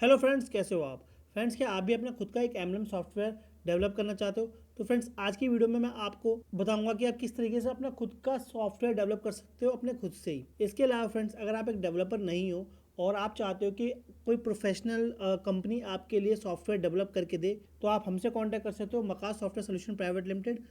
Hello friends, कैसे हो आप फ्रेंड्स? क्या आप भी अपना खुद का एक एमएलएम सॉफ्टवेयर डेवलप करना चाहते हो? तो फ्रेंड्स, आज की वीडियो में मैं आपको बताऊंगा कि आप किस तरीके से अपना खुद का सॉफ्टवेयर डेवलप कर सकते हो अपने खुद से ही। इसके अलावा फ्रेंड्स, अगर आप एक डेवलपर नहीं हो और आप चाहते हो कि कोई प्रोफेशनल कंपनी आपके लिए सॉफ्टवेयर डेवलप करके दे, तो आप हमसे कॉन्टैक्ट कर सकते हो, मकास सॉफ्टवेयर सोल्यूशन प्राइवेट लिमिटेड।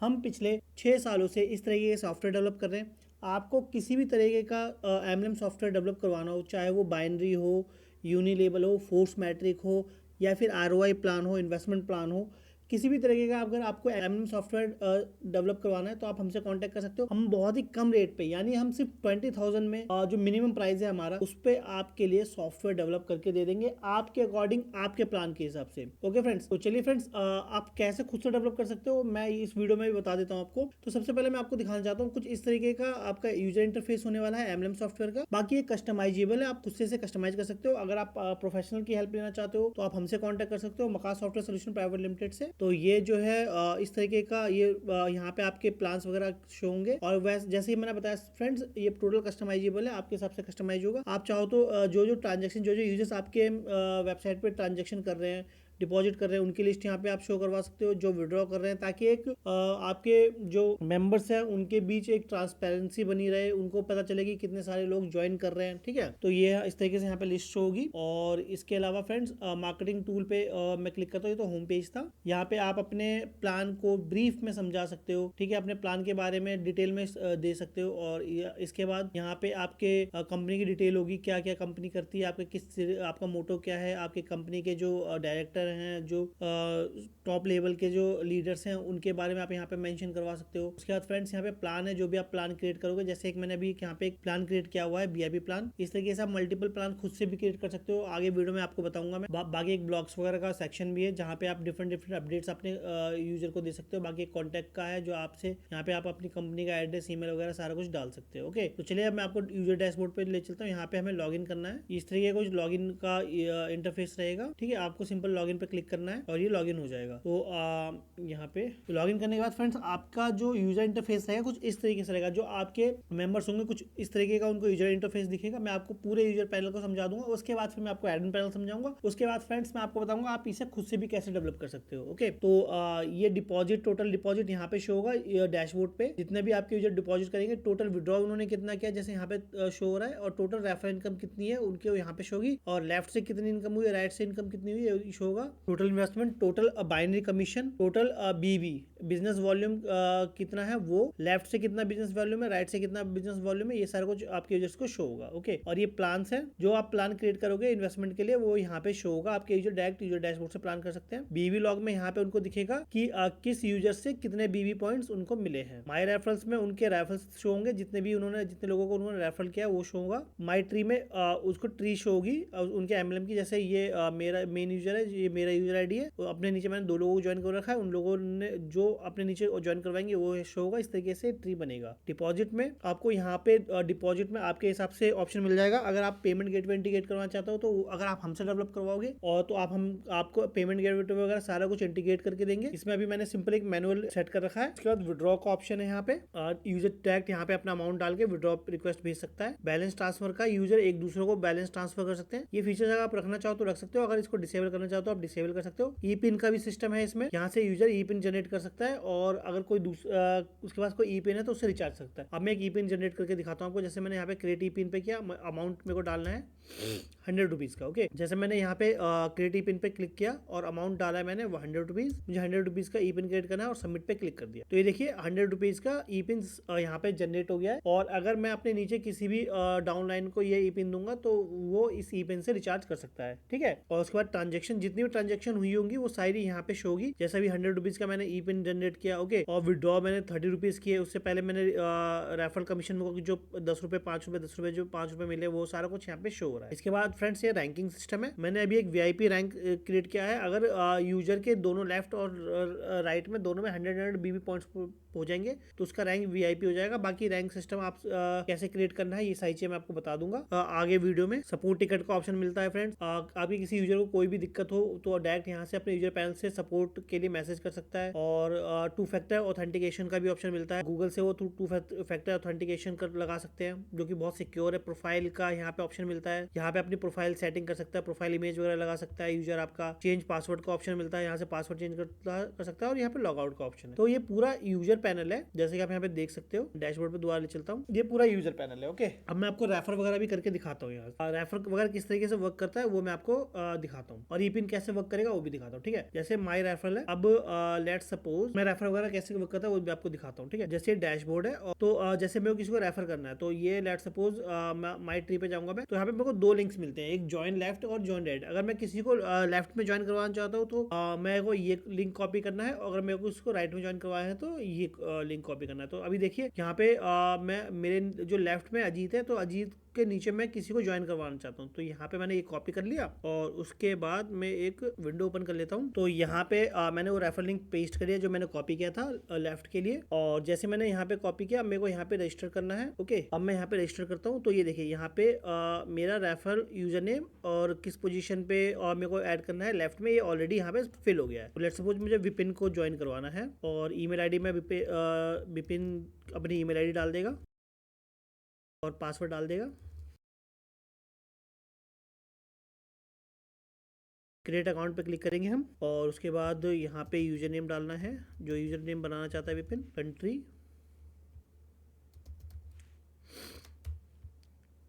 हम पिछले 6 सालों से इस तरीके के सॉफ्टवेयर डेवलप कर रहे हैं। आपको किसी भी तरीके का एमएलएम सॉफ्टवेयर डेवलप करवाना हो, चाहे वो बाइनरी हो, यूनिलेबल हो, फोर्स मैट्रिक हो, या फिर आरओआई प्लान हो, इन्वेस्टमेंट प्लान हो, किसी भी तरीके का अगर आपको एमएम सॉफ्टवेयर डेवलप करवाना है तो आप हमसे कांटेक्ट कर सकते हो। हम बहुत ही कम रेट पे, यानी हम सिर्फ 20,000 में जो मिनिमम प्राइस है हमारा, उस पे आपके लिए सॉफ्टवेयर डेवलप करके दे देंगे, आपके अकॉर्डिंग, आपके प्लान के हिसाब से। ओके फ्रेंड्स, तो चलिए फ्रेंड्स, आप कैसे खुद से डेवलप कर सकते हो मैं इस वीडियो में भी बता देता हूँ आपको। तो सबसे पहले मैं आपको दिखाना चाहता हूँ कुछ इस तरीके का आपका यूजर इंटरफेस होने वाला है एमएलएम सॉफ्टवेयर का। बाकी ये कस्टमाइजेबल है, आप खुद से कस्टमाइज कर सकते हो। अगर आप प्रोफेशनल की हेल्प लेना चाहते हो तो आप हमसे कॉन्टैक्ट कर सकते हो, मकास सॉफ्टवेयर सोल्यूशन प्राइवेट लिमिटेड से। तो ये जो है इस तरीके का ये यहाँ पे आपके प्लान्स वगैरह शो होंगे, और वैसे जैसे ही मैंने बताया फ्रेंड्स, ये टोटल कस्टमाइजेबल है, आपके हिसाब से कस्टमाइज होगा। आप चाहो तो जो जो ट्रांजेक्शन, जो जो यूजर्स आपके वेबसाइट पे ट्रांजेक्शन कर रहे हैं, डिपॉजिट कर रहे हैं, उनकी लिस्ट यहाँ पे आप शो करवा सकते हो, जो विड्रॉ कर रहे हैं, ताकि एक आपके जो मेंबर्स हैं उनके बीच एक ट्रांसपेरेंसी बनी रहे, उनको पता चले कि कितने सारे लोग ज्वाइन कर रहे हैं। ठीक है, तो ये इस तरीके से यहाँ पे लिस्ट शो होगी। और इसके अलावा फ्रेंड्स, मार्केटिंग टूल पे मैं क्लिक करता हूँ, तो होम पेज था। यहाँ पे आप अपने प्लान को ब्रीफ में समझा सकते हो, ठीक है, अपने प्लान के बारे में डिटेल में दे सकते हो। और इसके बाद यहाँ पे आपके कंपनी की डिटेल होगी, क्या क्या कंपनी करती है, आपका मोटो क्या है, आपके कंपनी के जो डायरेक्टर हैं, जो टॉप लेवल के जो लीडर्स हैं, उनके बारे में आप यहाँ पे मेंशन करवा सकते हो। उसके बाद फ्रेंड्स, यहाँ पे प्लान है, जो भी आप प्लान क्रिएट करोगे, जैसे एक मैंने अभी यहाँ पे एक प्लान क्रिएट किया हुआ है, वीआईपी प्लान। इस तरीके से आप मल्टीपल प्लान खुद से भी क्रिएट कर सकते हो। आगे वीडियो में आपको बताऊंगा मैं। बाकी एक ब्लॉग्स वगैरह का सेक्शन भी है, जहाँ पे आप डिफरेंट डिफरेंट अपडेट्स अपने यूजर को दे सकते हो। बाकी एक कॉन्टैक्ट का है, जो आपसे यहाँ पे आप अपनी कंपनी का एड्रेस, ईमेल वगैरह सारा कुछ डाल सकते हो। ओके, तो चलिए अब मैं आपको यूजर डैशबोर्ड पे ले चलता हूँ। यहाँ पे हमें लॉगिन करना है। इस तरीके का कुछ लॉगिन का इंटरफेस रहेगा। ठीक है, आपको सिंपल लॉगिन पे क्लिक करना है और ये लॉगिन हो जाएगा। तो यहाँ पे लॉगिन करने के बाद फ्रेंड्स, आपका जो यूजर इंटरफेस रहेगा कुछ इस तरीके से रहेगा। जो आपके मेंबर्स होंगे कुछ इस तरीके का उनको यूजर इंटरफेस दिखेगा। मैं आपको पूरे यूजर पैनल को समझा दूंगा, उसके बाद फिर मैं आपको एडमिन पैनल समझाऊंगा। उसके बाद फ्रेंड्स, मैं आपको बताऊंगा आप इसे खुद से भी कैसे डेवलप कर सकते हो। ओके, तो ये डिपॉजिट, टोटल डिपॉजिट यहाँ पे शो होगा डैशबोर्ड पे। जितने भी आपके यूजर डिपॉजिट करेंगे, टोटल विड्रॉ उन्होंने कितना किया, जैसे यहाँ पे शो हो रहा है, और टोटल रेफर इनकम कितनी है उनके यहाँ पे शो होगी। और लेफ्ट से कितनी इनकम हुई, राइट से इनकम कितनी हुई, शो होगा। Total investment, total binary commission, total BB business volume कितना है वो, लेफ्ट से कितना बिजनेस वॉल्यूम है, राइट से कितना बिजनेस वॉल्यूम है, ये सारा कुछ आपके यूजर्स को शो होगा। ओके, और ये प्लान्स है, जो आप प्लान क्रिएट करोगे इन्वेस्टमेंट के लिए, वो यहाँ पे शो होगा। आपके यूजर डायरेक्ट यूजर डैशबोर्ड से प्लान कर सकते हैं। बीबी लॉग में यहाँ पे उनको दिखेगा कि किस यूजर से कितने बीबी पॉइंट्स उनको मिले हैं। माई रेफरल्स में उनके रेफरल्स शो होंगे, जितने लोगों को उन्होंने रेफरल किया वो शो होगा। माई ट्री में उसको ट्री शो होगी उनके एमएलएम की। जैसे ये मेरा मेन यूजर है, ये मेरा यूजर आईडी है, तो अपने नीचे मैंने 2 लोगों को ज्वाइन कर रखा है, उन लोगों ने जो अपने नीचे ज्वाइन करवाएंगे वो शो होगा। इस तरीके से ट्री बनेगा। डिपॉजिट में आपको यहाँ पे डिपॉजिट में आपके हिसाब से ऑप्शन मिल जाएगा। अगर आप पेमेंट गेटवे इंटीग्रेट करवाना चाहते हो, तो अगर आप हमसे डेवलप करवाओगे और तो आपको पेमेंट गेटवे वगैरह सारा कुछ इंटीग्रेट करके देंगे। इसमें अभी मैंने सिंपल एक मैनुअल सेट कर रखा है। उसके बाद विड्रॉ का ऑप्शन है यहाँ पे, यूजर डायरेक्ट यहाँ पे अपना अमाउंट डाल के विड्रॉ रिक्वेस्ट भेज सकता है। बैलेंस ट्रांसफर का, यूजर एक दूसरे को बैलेंस ट्रांसफर कर सकते हैं। ये फीचर अगर आप रखना चाहो तो रख सकते हो, अगर इसको डिसेबल करना चाहो तो आप डिसेबल कर सकते हो। ई पिन का भी सिस्टम है इसमें, यहाँ से यूजर ई पिन जनरेट कर सकता है, और अगर कोई उसके पास कोई ई पिन है तो उससे रिचार्ज सकता है। अब मैं एक ई पिन जनरेट करके दिखाता हूँ आपको। जैसे मैंने यहाँ पे क्रिएट ई पिन पे किया, अमाउंट मेरे को डालना है 100 रुपीज का। ओके, जैसे मैंने यहाँ पे क्रिएट ई पिन पे क्लिक किया और अमाउंट डाला है मैंने 100 रुपीज। मुझे 100 रुपीज का ई पिन क्रिएट करना है और सबमिट पे क्लिक कर दिया। तो ये देखिए 100 रुपीज का ई पिन यहाँ पे जनरेट हो गया है। और अगर मैं अपने नीचे किसी भी डाउनलाइन को ये ई पिन दूंगा तो वो इस ई पिन से रिचार्ज कर सकता है। ठीक है, और उसके बाद ट्रांजेक्शन, जितनी भी ट्रांजेक्शन हुई होंगी वो सारी यहाँ पे शो होगी। जैसा भी 100 रुपीज का मैंने ई पिन जनरेट किया, ओके, और विड्रॉ मैंने 30 रुपीज किए। उससे पहले मैंने रेफरल कमीशन को जो 10 रुपए, 5 रुपए, 10 रुपए, जो 5 रुपए मिले, वो सारा कुछ यहाँ पे शो हो रहा है। इसके बाद फ्रेंड्स, ये रैंकिंग सिस्टम है। मैंने अभी एक वीआईपी रैंक क्रिएट किया है। अगर यूजर के दोनों लेफ्ट और राइट में, दोनों में 100 बीबी पॉइंट्स हो जाएंगे तो उसका रैंक वीआईपी हो जाएगा। बाकी रैंक सिस्टम आप कैसे क्रिएट करना है ये सारी चीजें मैं आपको बता दूंगा आगे वीडियो में। सपोर्ट टिकट का ऑप्शन मिलता है फ्रेंड्स। आपकी किसी यूजर को कोई भी दिक्कत हो तो डायरेक्ट यहाँ से अपने यूजर पैनल से सपोर्ट के लिए मैसेज कर सकता है। और 2 फैक्टर ऑथेंटिकेशन का भी ऑप्शन मिलता है। गूगल से वो 2 फैक्टर ऑथेंटिकेशन कर लगा सकते हैं जो कि बहुत सिक्योर है। प्रोफाइल का यहाँ पे ऑप्शन मिलता है, यहाँ पे अपनी प्रोफाइल सेटिंग कर सकता है, प्रोफाइल इमेज वगैरह लगा सकता है यूजर आपका। चेंज पासवर्ड का ऑप्शन मिलता है, यहाँ से पासवर्ड चेंज कर सकता है। और यहाँ पे लॉग आउट का ऑप्शन है। तो ये पूरा यूजर पैनल है जैसे कि आप यहाँ पे देख सकते हो। डैशबोर्ड पे दोबारा ले चलता हूँ, ये पूरा यूजर पैनल है। ओके, अब मैं आपको रेफर वगैरह भी करके दिखाता हूँ। यहाँ रेफर वगैरह किस तरीके से वर्क करता है वो मैं आपको दिखाता हूँ, और ईपिन कैसे वर्क करेगा वो भी दिखाता हूँ। ठीक है, जैसे माई रेफरल है। अब लेट्स सपोज मैं रेफर वगैरह कैसे वर्क करता है वो भी आपको दिखाता हूँ। ठीक है, जैसे डैशबोर्ड है तो जैसे मेरे को किसी को रेफर करना है तो ये लेट्स सपोज माई ट्री पे जाऊंगा मैं, तो यहाँ पे मेरे को 2 लिंक्स मिलते हैं, एक ज्वाइन लेफ्ट और ज्वाइन राइट। अगर मैं किसी को लेफ्ट में ज्वाइन करवाना चाहता हूँ तो मेरे को ये लिंक कॉपी करना है, अगर मेरे को उसको राइट में ज्वाइन करवाना है तो ये लिंक कॉपी करना है। तो अभी देखिए यहाँ पे मैं मेरे जो लेफ्ट में अजीत है तो अजीत के नीचे मैं किसी को ज्वाइन करवाना चाहता हूँ, तो यहाँ पे मैंने ये कॉपी कर लिया और उसके बाद मैं एक विंडो ओपन कर लेता हूँ। तो यहाँ पे मैंने वो रेफर लिंक पेस्ट कर दिया जो मैंने कॉपी किया था लेफ्ट के लिए। और जैसे मैंने यहाँ पे कॉपी किया, मेरे को यहाँ पे रजिस्टर करना है। ओके, अब मैं यहाँ पे रजिस्टर करता हूँ। तो ये देखिए यहाँ पे मेरा रेफर यूजर नेम और किस पोजीशन पे और मेरे को ऐड करना है लेफ्ट में, ये ऑलरेडी यहाँ पे फिल हो गया है। लेट्स सपोज मुझे विपिन को ज्वाइन करवाना है और ईमेल आईडी में विपिन अपनी ईमेल आईडी डाल देगा और पासवर्ड डाल देगा। क्रिएट अकाउंट पे क्लिक करेंगे हम, और उसके बाद यहाँ पे यूजर नेम डालना है जो यूजर नेम बनाना चाहता है विपिन, कंट्री,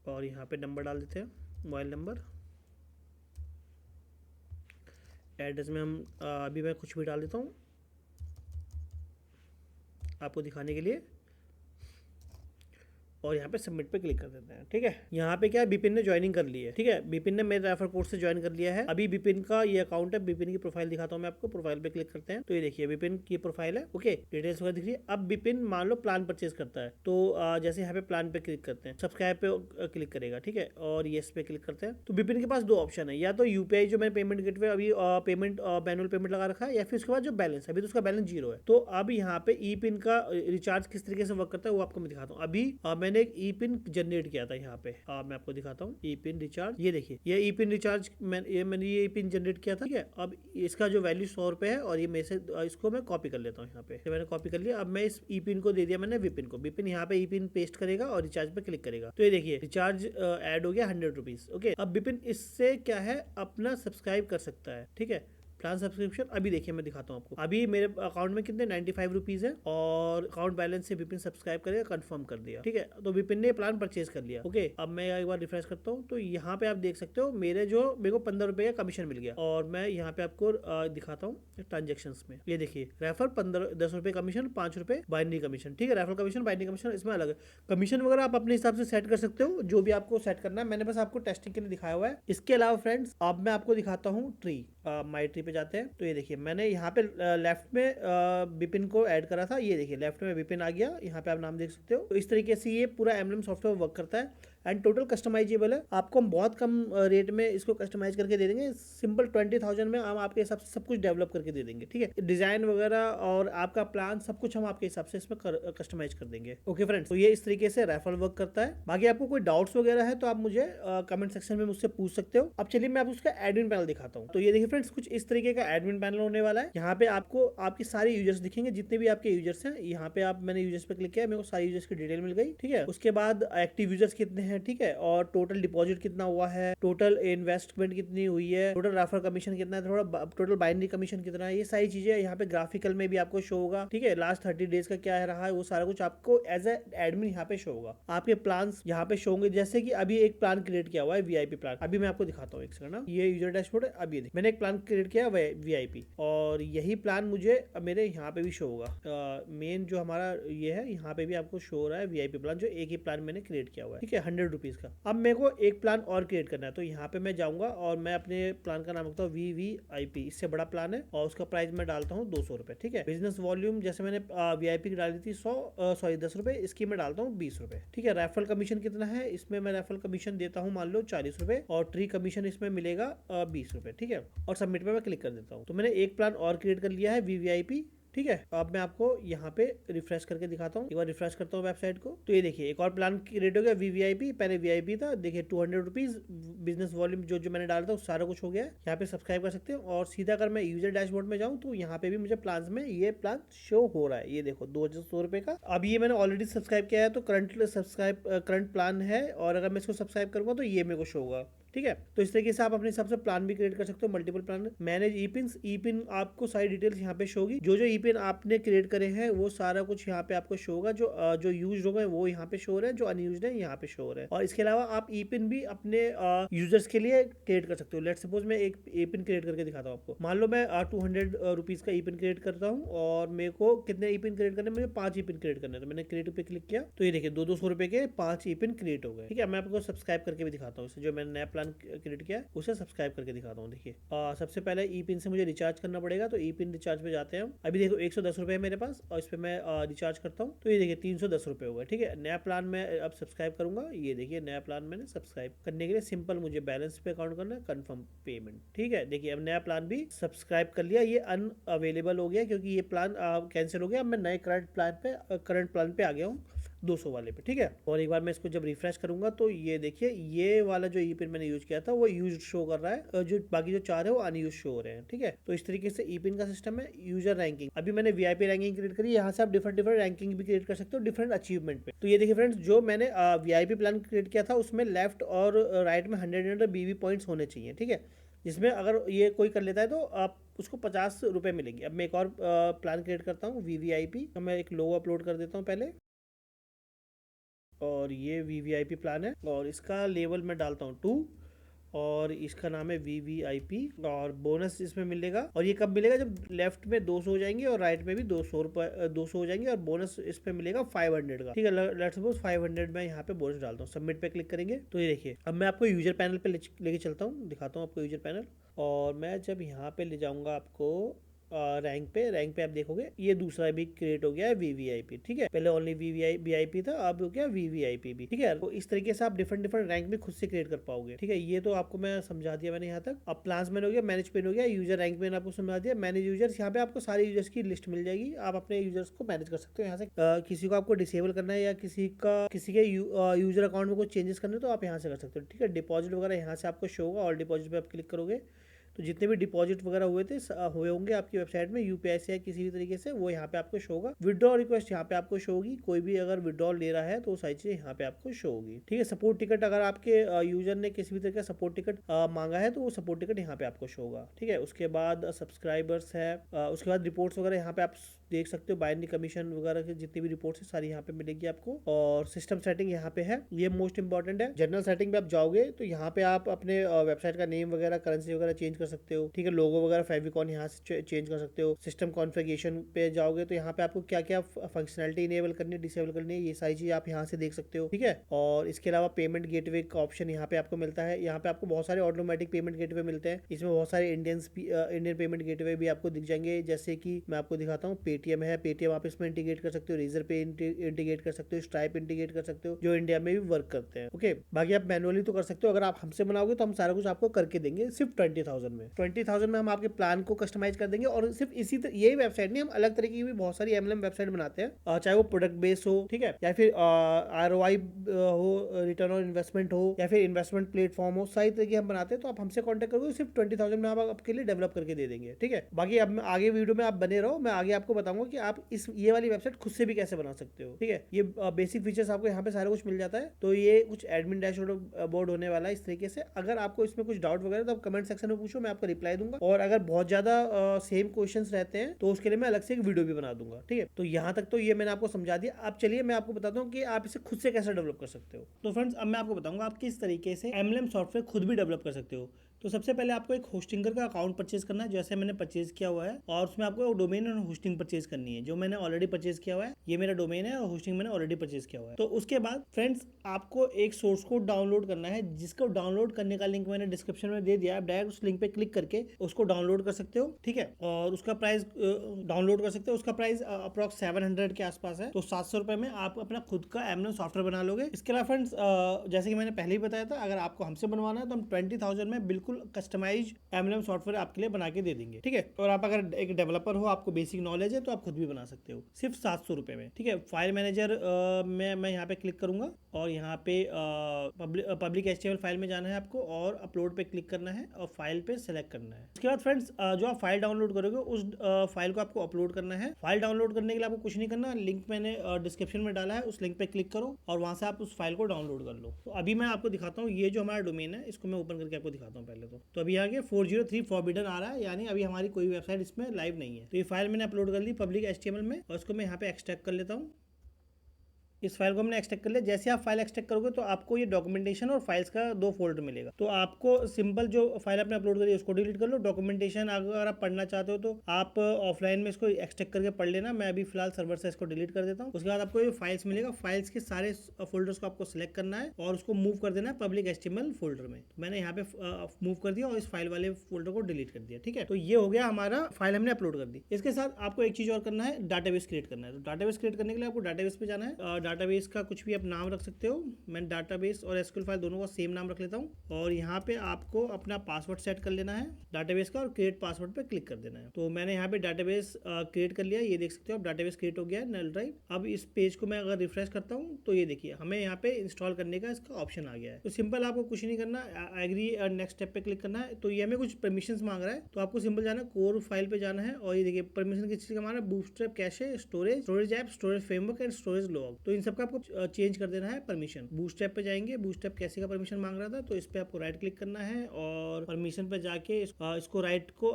और यहाँ पे नंबर डाल देते हैं, मोबाइल नंबर। एड्रेस में हम अभी मैं कुछ भी डाल देता हूँ आपको दिखाने के लिए, और यहाँ पे सबमिट पे क्लिक कर देते हैं। ठीक है, यहाँ पे क्या बिपिन ने ज्वाइनिंग कर ली है। ठीक है, बिपिन ने मेरे रेफर कोड से ज्वाइन कर लिया है। अभी बिपिन का ये अकाउंट है, बिपिन की प्रोफाइल दिखाता हूँ मैं आपको। प्रोफाइल पे क्लिक करते हैं तो ये देखिए बिपिन की प्रोफाइल है। ओके, डिटेल्स वगैरह दिख रही है। अब बिपिन मान लो प्लान परचेज करता है तो जैसे यहाँ पे प्लान पे क्लिक करते हैं, सब्सक्राइब पे क्लिक करेगा। ठीक है, और येस पे क्लिक करते हैं। तो बिपिन के पास 2 ऑप्शन है, या तो यूपीआई जो मैंने पेमेंट गेटवे अभी पेमेंट मैनुअल पेमेंट लगा रखा है, या फिर उसके बाद जो बैलेंस है, अभी तो उसका बैलेंस 0 है। तो अब यहाँ पे ई पिन का रिचार्ज किस तरीके से वर्क करता है वो आपको मैं दिखाता हूँ। अभी मैंने एक ई पिन जनरेट किया था यहाँ पे, मैं आपको दिखाता हूँ। ई पिन रिचार्ज, ये देखिए ये ई पिन रिचार्ज मैंने ये ई पिन जनरेट किया था। ठीक है, अब इसका जो वैल्यू 100 रुपए है, और ये मैं से इसको मैं कॉपी कर लेता हूँ। यहाँ पे मैंने कॉपी कर लिया। अब मैं इस ई पिन को दे दिया मैंने विपिन को। विपिन यहाँ पे ई पिन पेस्ट करेगा और रिचार्ज पे क्लिक करेगा। तो ये देखिए रिचार्ज ऐड हो गया 100 रुपीज। ओके, अब विपिन इससे क्या है अपना सब्सक्राइब कर सकता है। ठीक है, प्लान सब्सक्रिप्शन अभी देखिए मैं दिखाता हूँ आपको। अभी मेरे अकाउंट में कितने 95 रुपीज है, और अकाउंट बैलेंस से विपिन सब्सक्राइब करेगा, कंफर्म कर दिया। ठीक है, तो विपिन ने प्लान परचेज कर लिया। ओके, अब मैं एक बार रिफ्रेश करता हूँ तो यहाँ पे आप देख सकते हो मेरे को 15 रुपए का कमीशन मिल गया। और मैं यहाँ पे आपको दिखाता हूँ ट्रांजेक्शन में। ये देखिए रेफर 10 रुपए कमीशन, 5 रुपए बाइनरी कमीशन। ठीक है, रेफर कमीशन बाइनरी कमीशन इसमें अलग है। कमीशन वगैरह आप अपने हिसाब से सेट कर सकते हो, जो भी आपको सेट करना है। मैंने बस आपको टेस्टिंग के लिए दिखाया हुआ है। इसके अलावा फ्रेंड्स अब मैं आपको दिखाता हूँ ट्री। माई ट्री पे जाते हैं तो ये देखिए मैंने यहाँ पे लेफ्ट में विपिन को ऐड करा था। ये देखिए लेफ्ट में विपिन आ गया, यहाँ पे आप नाम देख सकते हो। तो इस तरीके से ये पूरा एम्बलम सॉफ्टवेयर वर्क करता है, एंड टोटल कस्टमाइजेबल है। आपको हम बहुत कम रेट में इसको कस्टमाइज करके दे देंगे। सिंपल 20,000 में हम आपके हिसाब से सब कुछ डेवलप करके दे देंगे। ठीक है, डिजाइन वगैरह और आपका प्लान सब कुछ हम आपके हिसाब से इसमें कस्टमाइज कर देंगे। ओके फ्रेंड्स, तो ये इस तरीके से रेफरल वर्क करता है। बाकी आपको कोई डाउट्स वगैरह है तो आप मुझे कमेंट सेक्शन में मुझसे पूछ सकते हो। अब चलिए मैं आपको उसका एडमिन पैनल दिखाता हूँ। तो ये देखिए फ्रेंड्स कुछ इस तरीके का एडमिन पैनल होने वाला है। यहाँ पे आपको आपके सारे यूजर्स दिखेंगे, जितने भी आपके यूजर्स हैं। यहाँ पे मैंने यूजर्स पे क्लिक किया, मेरे को सारे यूजर्स की डिटेल मिल गई। ठीक है, उसके बाद एक्टिव यूजर्स कितने हैं, ठीक है, और टोटल डिपॉजिट कितना हुआ है, टोटल इन्वेस्टमेंट कितनी हुई है, टोटल रेफर कमीशन कितना है, थोड़ा टोटल बाइनरी कमीशन कितना है, ये सारी चीजें यहाँ पे ग्राफिकल में भी आपको शो होगा। ठीक है, लास्ट 30 डेज का क्या रहा है वो सारा कुछ आपको एज ए एडमिन यहाँ पे शो होगा। आपके प्लान यहाँ पे शो होंगे, जैसे कि अभी एक प्लान क्रिएट किया हुआ है वीआईपी प्लान। अभी मैं आपको दिखाता हूँ एक सेकंड ना, ये यूजर डैशबोर्ड है। अभी मैंने एक प्लान क्रिएट किया वीआईपी, और यही प्लान मुझे मेरे यहाँ पे भी शो होगा। मेन जो हमारा ये है यहाँ पे भी आपको शो हो रहा है वीआईपी प्लान, जो एक ही प्लान मैंने क्रिएट किया हुआ है। ठीक है, 100 रुपीज का। अब मेरे को एक प्लान और क्रिएट करना है, तो यहाँ पे मैं जाऊंगा और मैं अपने प्लान का नाम रखता हूँ VVIP। इससे बड़ा प्लान है और उसका प्राइस मैं डालता हूँ 200 रुपए। ठीक है, बिजनेस वॉल्यूम जैसे मैंने वीआईपी की डाली थी 10 रुपए, इसकी मैं डालता हूँ 20 रुपए। ठीक है, रेफरल कमीशन कितना है, इसमें मैं रेफरल कमीशन देता हूँ मान लो 40 रुपए, और ट्री कमीशन इसमें मिलेगा 20 रुपए। ठीक है, और सबमिट पे मैं क्लिक कर देता हूँ। तो मैंने एक प्लान और क्रिएट कर लिया है VVIP ठीक है, अब मैं आपको यहाँ पे रिफ्रेश करके दिखाता हूँ। एक बार रिफ्रेश करता हूँ वेबसाइट को, तो ये देखिए एक और प्लान क्रिएट हो गया VVIP। पहले VIP था, देखिए 200 रुपीज बिजनेस वॉल्यूम जो मैंने डाला था सारा कुछ हो गया है। यहाँ पे सब्सक्राइब कर सकते हो। और सीधा अगर मैं यूजर डैशबोर्ड में जाऊँ तो यहाँ पे भी मुझे प्लान में ये प्लान शो हो रहा है। ये देखो 2100 रुपए का। अब ये मैंने ऑलरेडी सब्सक्राइब किया है तो करंट प्लान है, और अगर मैं इसको सब्सक्राइब करूंगा तो ये मेरे को शो होगा। ठीक है, तो इस तरीके से आप अपने हिसाब से प्लान भी क्रिएट कर सकते हो, मल्टीपल प्लान। मैनेज ई पिन आपको सारी डिटेल्स यहाँ पे शो होगी। जो ई पिन आपने क्रिएट करे हैं वो सारा कुछ यहाँ पे आपको शो होगा। जो यूज हो गए वो यहाँ पे शो हो रहे हैं, जो अनयूज्ड है यहाँ पे शो हो रहे हैं। और इसके अलावा आप ई पिन भी अपने यूजर्स के लिए क्रिएट कर सकते हो। लेट सपोज मैं एक ई पिन क्रिएट करके दिखाता हूँ आपको। मान लो मैं 200 रुपीज का ई पिन क्रिएट करता हूँ, और मेरे को कितने ई पिन क्रिएट करने, मुझे 5 ई पिन क्रिएट करने। तो मैंने क्रिएट पे क्लिक किया तो ये देखिए 200 रुपए के 5 ई पिन क्रिएट हो गए। ठीक है, मैं आपको सब्सक्राइब करके भी दिखाता हूँ। जो मैंने नया प्लान क्रिएट किया उसे सब्सक्राइब करके दिखाता हूँ। देखिए सबसे पहले ई पिन से मुझे रिचार्ज करना पड़ेगा, तो ई पिन रिचार्ज पे जाते हैं हम। अभी देखो 110 रुपए है मेरे पास, और इस पर मैं रिचार्ज करता हूँ तो ये देखिए 310 रुपए हो गए। ठीक है, नया प्लान मैं अब सब्सक्राइब करूंगा। ये देखिए नया प्लान मैंने सब्सक्राइब करने के लिए सिंपल मुझे बैलेंस पे अकाउंट करना है, कंफर्म पेमेंट। ठीक है, देखिए अब नया प्लान भी सब्सक्राइब कर लिया। ये अनअवेलेबल हो गया क्योंकि ये प्लान कैंसिल हो गया। अब मैं नए करंट प्लान पे आ गया हूँ, 200 वाले पे। ठीक है, और एक बार मैं इसको जब रिफ्रेश करूंगा तो ये देखिए ये वाला जो ई पिन मैंने यूज किया था वो यूज शो कर रहा है, जो बाकी जो 4 है वो अनयूज शो हो रहे हैं। ठीक है, तो इस तरीके से ई पिन का सिस्टम है। यूजर रैंकिंग, अभी मैंने VIP रैंकिंग क्रिएट करी। यहाँ से आप डिफरेंट रैंकिंग भी क्रिएट कर सकते हो डिफरेंट अचीवमेंट पे। तो ये देखिए फ्रेंड्स, जो मैंने VIP प्लान क्रिएट किया था उसमें लेफ्ट और राइट में 100 BB पॉइंट्स होने चाहिए। ठीक है, जिसमें अगर ये कोई कर लेता है तो आप उसको 50 रुपए मिलेंगे। अब मैं एक और प्लान क्रिएट करता हूँ VVIP। तो मैं एक लोगो अपलोड कर देता हूँ पहले, और ये VVIP प्लान है, और इसका लेवल मैं डालता हूँ 2, और इसका नाम है VVIP। और बोनस इसमें मिलेगा, और ये कब मिलेगा, जब लेफ्ट में 200 हो जाएंगे और राइट में भी 200 हो जाएंगे, और बोनस इस पे मिलेगा 500 का। ठीक है, लेट्स सपोज 500 मैं यहाँ पे बोनस डालता हूँ। सबमिट पे क्लिक करेंगे तो ये देखिए अब मैं आपको यूजर पैनल पे लेके चलता हूँ, दिखाता हूँ आपको यूजर पैनल। और मैं जब यहाँ पे ले जाऊंगा आपको रैंक पे आप देखोगे ये दूसरा भी क्रिएट हो गया है VVIP। ठीक है, पहले ओनली VIP था, अब हो गया VVIP भी। ठीक है, तो इस तरीके से आप डिफरेंट रैंक भी खुद से क्रिएट कर पाओगे। ठीक है, ये तो आपको मैं समझा दिया मैंने यहाँ तक। अब प्लान्स मैन हो गया, मैनेज पेन हो गया, यूजर रैंक मैंने आपको समझा दिया। मैनेज यूजर्स, यहाँ पे आपको सारे यूजर्स की लिस्ट मिल जाएगी। आप अपने यूजर्स को मैनेज कर सकते हो यहाँ से। किसी को आपको डिसेबल करना है या किसी के यूजर अकाउंट में कुछ चेंजेस करने तो आप यहाँ से कर सकते हो। ठीक है, डिपॉजिट वगैरह यहाँ से आपको शो होगा। ऑल डिपॉजिट पे आप क्लिक करोगे तो जितने भी डिपॉजिट वगैरह हुए होंगे आपकी वेबसाइट में UPI से या किसी भी तरीके से, वो यहाँ पे आपको शो होगा। विड्रॉ रिक्वेस्ट यहाँ पे आपको शो होगी। कोई भी अगर विड्रॉल ले रहा है तो सारी चीजें यहाँ पे आपको शो होगी। ठीक है, सपोर्ट टिकट, अगर आपके यूजर ने किसी भी तरह का सपोर्ट टिकट मांगा है तो वो सपोर्ट टिकट यहाँ पे आपको शो होगा। ठीक है, उसके बाद सब्सक्राइबर्स है, उसके बाद रिपोर्ट्स वगैरह यहाँ पे आप देख सकते हो। बाइनरी कमीशन वगैरह की जितनी भी रिपोर्ट्स है सारी यहाँ पे मिलेगी आपको। और सिस्टम सेटिंग यहाँ पे है, ये मोस्ट इंपॉर्टेंट है। जनरल सेटिंग पे आप जाओगे तो यहाँ पे आप अपने वेबसाइट का नेम वगैरह, करेंसी वगैरह चेंज कर सकते हो। ठीक है, लोगो वगैरह फेविकॉन यहाँ से चेंज कर सकते हो। सिस्टम कॉन्फ़िगरेशन पे जाओगे तो यहाँ पे आपको क्या क्या फंक्शनलिटी इनेबल करनी है, डिसेबल करनी है, ये सारी चीज आप यहाँ से देख सकते हो। ठीक है, और इसके अलावा पेमेंट गेटवे का ऑप्शन यहाँ पे आपको मिलता है। यहाँ पे आपको बहुत सारे ऑटोमेटिक पेमेंट गेटवे मिलते हैं। इसमें बहुत सारे इंडियन पेमेंट गेटवे भी आपको दिख जाएंगे। जैसे कि मैं आपको दिखाता हूँ, पेटीएम है, पेटीएम आप इसमें इंटीग्रेट कर सकते हो, रेजर पे इंटीग्रेट कर सकते हो, स्ट्राइप इंटीग्रेट कर सकते हो, जो इंडिया में भी वर्क करते हैं। ओके, बाकी आप मैनुअली तो कर सकते हो। अगर आप हमसे बनाओगे तो हम सारा कुछ आपको करके देंगे सिर्फ 20,000 में। 20,000 में हम आपके प्लान को कस्टमाइज कर देंगे। और सिर्फ यही वेबसाइट नहीं, हम अलग तरीके की भी बहुत सारी MLM वेबसाइट बनाते हैं, चाहे वो प्रोडक्ट बेस हो, ठीक है, या फिर ROI हो, रिटर्न ऑन इन्वेस्टमेंट हो, या फिर इन्वेस्टमेंट प्लेटफॉर्म हो, सारी तरीके हम बनाते हैं। तो आप हमसे कॉन्टेक्ट करोगे सिर्फ 20,000 में हम आपके लिए डेवलप करके दे देंगे। ठीक है, बाकी अब आगे वीडियो में आप बने रहो, मैं आगे आपको बताऊंगा कि आप ये वाली वेबसाइट खुद से भी कैसे बना सकते हो। ठीक है, ये बेसिक फीचर्स आपको यहाँ पे सारा कुछ मिल जाता है। तो ये कुछ एडमिन डैशबोर्ड होने वाला है इस तरीके से। अगर आपको इसमें कुछ डाउट वगैरह तो आप कमेंट सेक्शन में पूछो, मैं आपको रिप्लाई दूंगा। और अगर बहुत ज्यादा सेम क्वेश्चंस रहते हैं तो उसके लिए मैं अलग से एक वीडियो भी बना दूंगा। ठीक है, तो यहाँ तक तो ये मैंने आपको समझा दिया। अब चलिए मैं आपको बताता हूँ कि आप इसे खुद से कैसे डेवलप कर सकते हो। तो फ्रेंड्स, अब मैं आपको बताऊंगा आप किस तरीके से MLM सॉफ्टवेयर खुद भी डेवलप कर सकते हो। तो सबसे पहले आपको एक होस्टिंगर का अकाउंट परचेज करना है, जैसे मैंने परचेज किया हुआ है, और उसमें आपको डोमेन और होस्टिंग परचेज करनी है, जो मैंने ऑलरेडी परचेज किया हुआ है। ये मेरा डोमेन है और होस्टिंग मैंने ऑलरेडी परचेज किया हुआ है। तो उसके बाद फ्रेंड्स, आपको एक सोर्स कोड डाउनलोड करना है, जिसको डाउनलोड करने का लिंक मैंने डिस्क्रिप्शन में दे दिया है। आप डायरेक्ट उस लिंक पे क्लिक करके उसको डाउनलोड कर सकते हो। ठीक है, और उसका प्राइस डाउनलोड कर सकते हो। उसका प्राइस अप्रॉक्स 700 के आसपास है। तो 700 रुपए में आप अपना खुद का MLM सॉफ्टवेयर बना लोगे। इसके अलावा फ्रेंड्स, जैसे कि मैंने पहले ही बताया था, अगर आपको हमसे बनवाना है तो हम 20,000 में बिल्कुल बिल्कुल कस्टमाइज MLM सॉफ्टवेयर आपके लिए बना के दे देंगे, ठीक है। और आप अगर एक डेवलपर हो, आपको बेसिक नॉलेज है, तो आप खुद भी बना सकते हो सिर्फ 700 रुपये में, ठीक है। फाइल मैनेजर में मैं यहाँ पे क्लिक करूंगा और यहाँ पे पब्लिक HTML फाइल में जाना है आपको और अपलोड पे क्लिक करना है और फाइल पे सेलेक्ट करना है। उसके बाद फ्रेंड्स जो आप फाइल डाउनलोड करोगे उस फाइल को आपको अपलोड करना है। फाइल डाउनलोड करने के लिए आपको कुछ नहीं करना, लिंक मैंने डिस्क्रिप्शन में डाला है, उस लिंक पे क्लिक करो और वहाँ से आप उस फाइल को डाउनलोड कर लो। तो अभी मैं आपको दिखाता हूँ, ये जो हमारा डोमेन है इसको मैं ओपन करके आपको दिखाता हूँ पहले तो अभी आगे 403 फॉरबिडन आ रहा है, यानी अभी हमारी कोई वेबसाइट इसमें लाइव नहीं है। तो ये फाइल मैंने अपलोड कर ली पब्लिक HTML में और इसको मैं यहाँ पे एक्सट्रैक्ट कर लेता हूँ। इस फाइल को हमने एक्सट्रैक्ट कर लिया। जैसे आप फाइल एक्सट्रैक्ट करोगे तो आपको ये डॉक्यूमेंटेशन और फाइल्स का 2 फोल्डर मिलेगा। तो आपको सिंपल जो फाइल आपने अपलोड करी है उसको डिलीट कर लो। डॉक्यूमेंटेशन अगर आप पढ़ना चाहते हो तो आप ऑफलाइन में इसको एक्सट्रैक्ट करके पढ़ लेना। मैं अभी फिलहाल सर्वर से इसको डिलीट कर देता हूँ। उसके बाद आपको ये फाइल्स मिलेगा, फाइल्स के सारे फोल्डर्स को आपको सिलेक्ट करना है और उसको मूव कर देना है पब्लिक HTML फोल्डर में। तो मैंने यहाँ पे मूव कर दिया और इस फाइल वाले फोल्डर को डिलीट कर दिया, ठीक है। तो ये हो गया हमारा फाइल हमने अपलोड कर दी। इसके साथ आपको एक चीज और करना है, डाटाबेस क्रिएट करना है। तो डाटाबेस क्रिएट करने के लिए आपको डाटाबेस पे जाना है। डाटाबेस का कुछ भी आप नाम रख सकते हो। मैं डाटाबेस और SQL फाइल दोनों का सेम नाम रख लेता हूँ और यहाँ पे आपको अपना पासवर्ड सेट कर लेना है डाटाबेस का और क्रिएट पासवर्ड पे क्लिक कर देना है। तो मैंने यहाँ पे डाटाबेस क्रिएट कर लिया, ये देख सकते हो आप, डाटाबेस क्रिएट हो गया है नल ड्राइव। अब इस पेज को मैं अगर रिफ्रेश करता हूँ तो ये देखिए हमें यहाँ पे इंस्टॉल करने का इसका ऑप्शन आ गया है। तो सिंपल आपको कुछ नहीं करना, एग्री और नेक्स्ट स्टेप पे क्लिक करना है। तो ये हमें कुछ परमिशन मांग रहा है, तो आपको सिंपल जाना कोर फाइल पे जाना है और ये देखिए परमिशन किस चीज का मांग रहा है, bootstrap, cache, storage app, storage framework and storage log. तो इन सबका आपको चेंज कर देना है परमिशन। बूटस्ट्रैप पे जाएंगे, बूटस्ट्रैप कैसे का परमिशन मांग रहा था, तो इस पे आपको राइट क्लिक करना है और परमिशन पे जाके इसको राइट को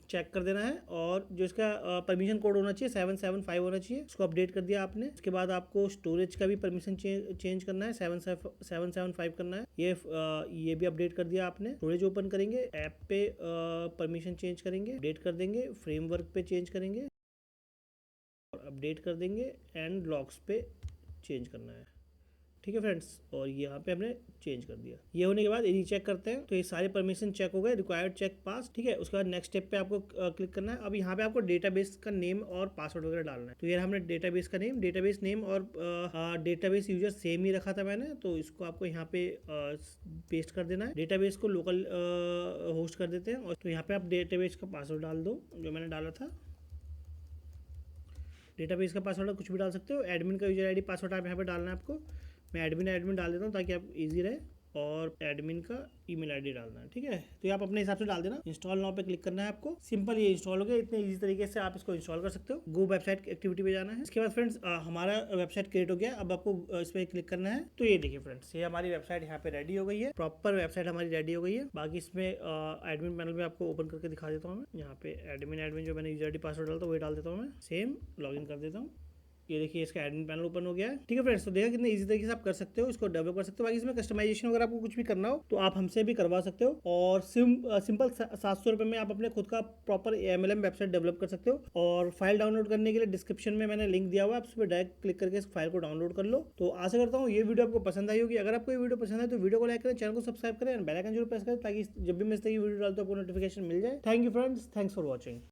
चेक कर देना है और जो इसका परमिशन कोड होना चाहिए 775 होना चाहिए, इसको अपडेट कर दिया आपने। इसके बाद आपको स्टोरेज का भी परमिशन चेंज करना है, 775 करना है, ये भी अपडेट कर दिया आपने। स्टोरेज ओपन करेंगे, ऐप पे परमिशन चेंज करेंगे, अपडेट कर देंगे, फ्रेमवर्क पे चेंज करेंगे और अपडेट कर देंगे एंड लॉग्स पे चेंज करना है, ठीक है फ्रेंड्स। और यहाँ पे हमने चेंज कर दिया। ये होने के बाद रीचेक करते हैं, तो ये सारे परमिशन चेक हो गए, रिक्वायर्ड चेक पास, ठीक है। उसके बाद नेक्स्ट स्टेप पे आपको क्लिक करना है। अब यहाँ पे आपको डेटाबेस का नेम और पासवर्ड वगैरह डालना है। तो ये हमने डेटाबेस का नेम, डेटाबेस नेम और डेटाबेस यूजर सेम ही रखा था मैंने, तो इसको आपको यहाँ पे पेस्ट कर देना है। डेटाबेस को लोकल होस्ट कर देते हैं और तो यहाँ पे आप डेटाबेस का पासवर्ड डाल दो जो मैंने डाला था। डेटाबेस का पासवर्ड कुछ भी डाल सकते हो। एडमिन का यूजर ID पासवर्ड आप यहाँ पे डालना है आपको। मैं एडमिन डाल देता हूँ ताकि आप इजी रहे, और एडमिन का ईमेल ID डालना है, ठीक है। तो ये आप अपने हिसाब से डाल देना। इंस्टॉल नाउ पे क्लिक करना है आपको। सिंपल ये इंस्टॉल हो गया। इतने इजी तरीके से आप इसको इंस्टॉल कर सकते हो। गो वेबसाइट एक्टिविटी पे जाना है। इसके बाद फ्रेंड्स हमारा वेबसाइट क्रिएट हो गया। अब आपको इस पर क्लिक करना है। तो ये देखिए फ्रेंड्स, ये हमारी वेबसाइट यहाँ पे रेडी हो गई है। प्रॉपर वेबसाइट हमारी रेडी हो गई है। बाकी इसमें एडमिन पैनल में आपको ओपन करके दिखा देता हूँ मैं। यहाँ पे एडमिन जो मैंने यूजर ID पासवर्ड डाला था वही डाल देता हूँ मैं। सेम लॉगिन कर देता हूँ। ये देखिए इसका एडमिन पैनल ओपन हो गया है, ठीक है फ्रेंड्स। तो देखा कितने इजी तरीके से आप कर सकते हो, इसको डेवलप कर सकते हो। बाकी इसमें कस्टमाइजेशन अगर आपको कुछ भी करना हो तो आप हमसे भी करवा सकते हो और सिंपल 700 रुपये में आप अपने खुद का प्रॉपर MLM वेबसाइट डेवलप कर सकते हो। और फाइल डाउनलोड करने के लिए डिस्क्रिप्शन में मैंने लिंक दिया हुआ है, आप उस पर डायरेक्ट क्लिक करके इस फाइल को डाउनलोड कर लो। तो आशा करता हूँ ये वीडियो आपको पसंद आई होगी। अगर आपको ये वीडियो पसंद आए तो वीडियो को लाइक करें, चैनल को सब्सक्राइब करें एंड बेल आइकन जरूर प्रेस करें ताकि जब भी मैं इस तरह की वीडियो डालता हूँ आपको नोटिफिकेशन मिल जाए। Thank you friends, thanks for watching.